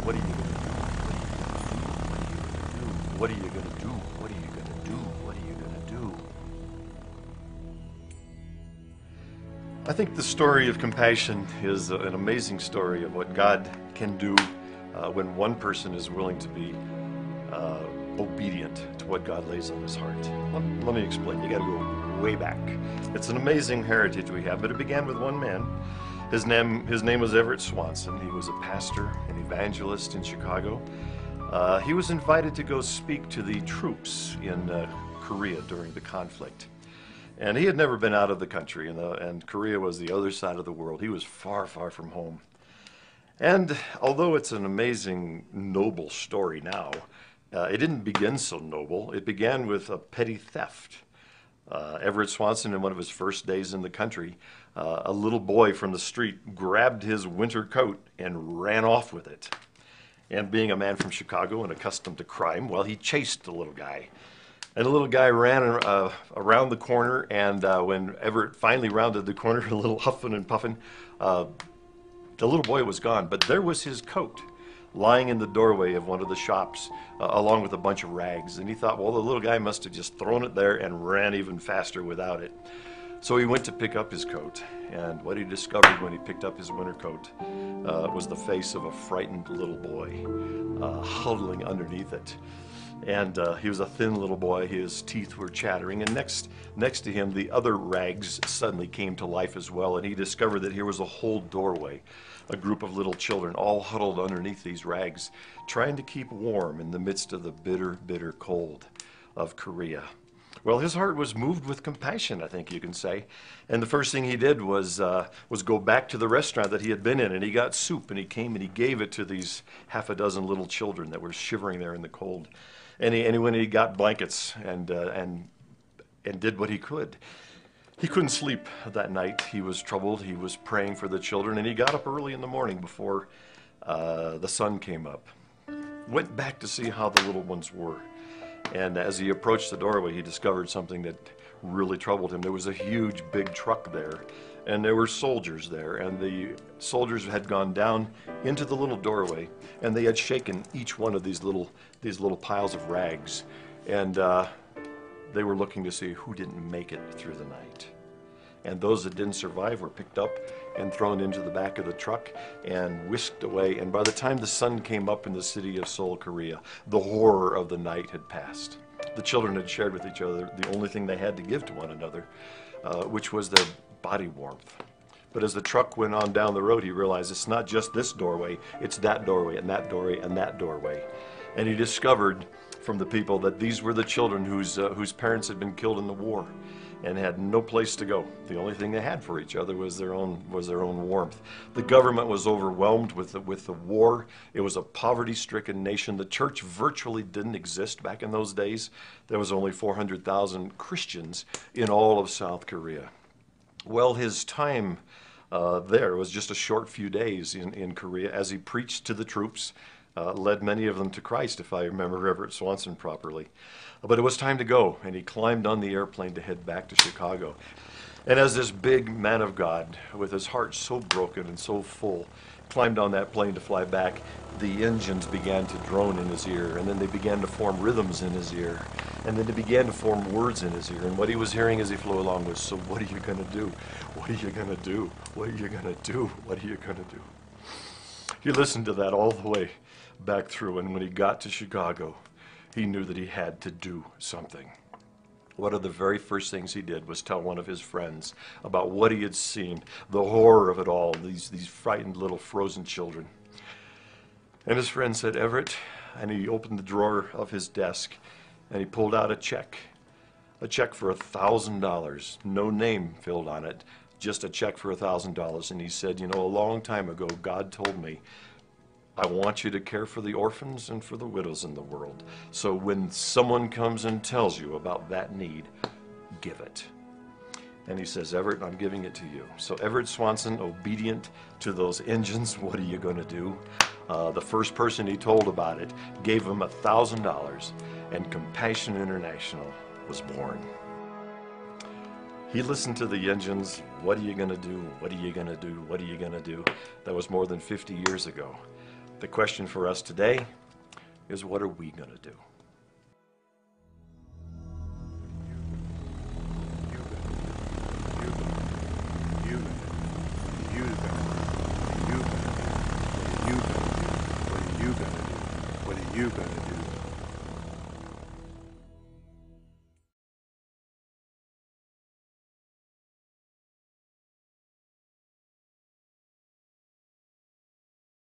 What are you going to do? What are you going to do? What are you going to do? What are you going to do? I think the story of compassion is an amazing story of what God can do when one person is willing to be obedient to what God lays on his heart. Let me explain. You got to go way back. It's an amazing heritage we have, but it began with one man. His name was Everett Swanson. He was a pastor, an evangelist in Chicago. He was invited to go speak to the troops in Korea during the conflict. And he had never been out of the country, and Korea was the other side of the world. He was far, far from home. And although it's an amazing, noble story now, it didn't begin so noble. It began with a petty theft. Everett Swanson, in one of his first days in the country, a little boy from the street grabbed his winter coat and ran off with it. And being a man from Chicago and accustomed to crime, well, he chased the little guy. And the little guy ran around the corner, and when Everett finally rounded the corner, a little huffing and puffing, the little boy was gone. But there was his coat lying in the doorway of one of the shops, along with a bunch of rags. And he thought, well, the little guy must have just thrown it there and ran even faster without it. So he went to pick up his coat, and what he discovered when he picked up his winter coat was the face of a frightened little boy huddling underneath it. And he was a thin little boy. His teeth were chattering, and next to him, the other rags suddenly came to life as well, and he discovered that here was a whole doorway, a group of little children all huddled underneath these rags, trying to keep warm in the midst of the bitter, bitter cold of Korea. Well, his heart was moved with compassion, I think you can say. And the first thing he did was go back to the restaurant that he had been in, and he got soup, and he came and he gave it to these half a dozen little children that were shivering there in the cold. And he went and he got blankets and did what he could. He couldn't sleep that night. He was troubled. He was praying for the children, and he got up early in the morning before the sun came up. Went back to see how the little ones were. And as he approached the doorway, he discovered something that really troubled him. There was a huge, big truck there, and there were soldiers there, and the soldiers had gone down into the little doorway, and they had shaken each one of these little piles of rags, and they were looking to see who didn't make it through the night. And those that didn't survive were picked up and thrown into the back of the truck and whisked away. And by the time the sun came up in the city of Seoul, Korea, the horror of the night had passed. The children had shared with each other the only thing they had to give to one another, which was their body warmth. But as the truck went on down the road, he realized it's not just this doorway, it's that doorway and that doorway and that doorway. And he discovered from the people that these were the children whose parents had been killed in the war and had no place to go. The only thing they had for each other was their own warmth. The government was overwhelmed with the war. It was a poverty-stricken nation. The church virtually didn't exist back in those days. There was only 400,000 Christians in all of South Korea. Well, his time there was just a short few days in Korea as he preached to the troops, led many of them to Christ, if I remember Everett Swanson properly. But it was time to go, and he climbed on the airplane to head back to Chicago. And as this big man of God, with his heart so broken and so full, climbed on that plane to fly back, the engines began to drone in his ear, and then they began to form rhythms in his ear, and then they began to form words in his ear. And what he was hearing as he flew along was, so what are you going to do? What are you going to do? What are you going to do? What are you going to do? He listened to that all the way back through, and when he got to Chicago, he knew that he had to do something. One of the very first things he did was tell one of his friends about what he had seen, the horror of it all, these frightened little frozen children. And his friend said, Everett, and he opened the drawer of his desk, and he pulled out a check for $1,000, no name filled on it, just a check for $1,000. And he said, you know, a long time ago, God told me, I want you to care for the orphans and for the widows in the world. So when someone comes and tells you about that need, give it. And he says, Everett, I'm giving it to you. So Everett Swanson, obedient to those engines, what are you going to do? The first person he told about it gave him $1,000, and Compassion International was born. He listened to the engines, what are you going to do? What are you going to do? What are you going to do? That was more than 50 years ago. The question for us today is, what are we going to do? What are you gonna do?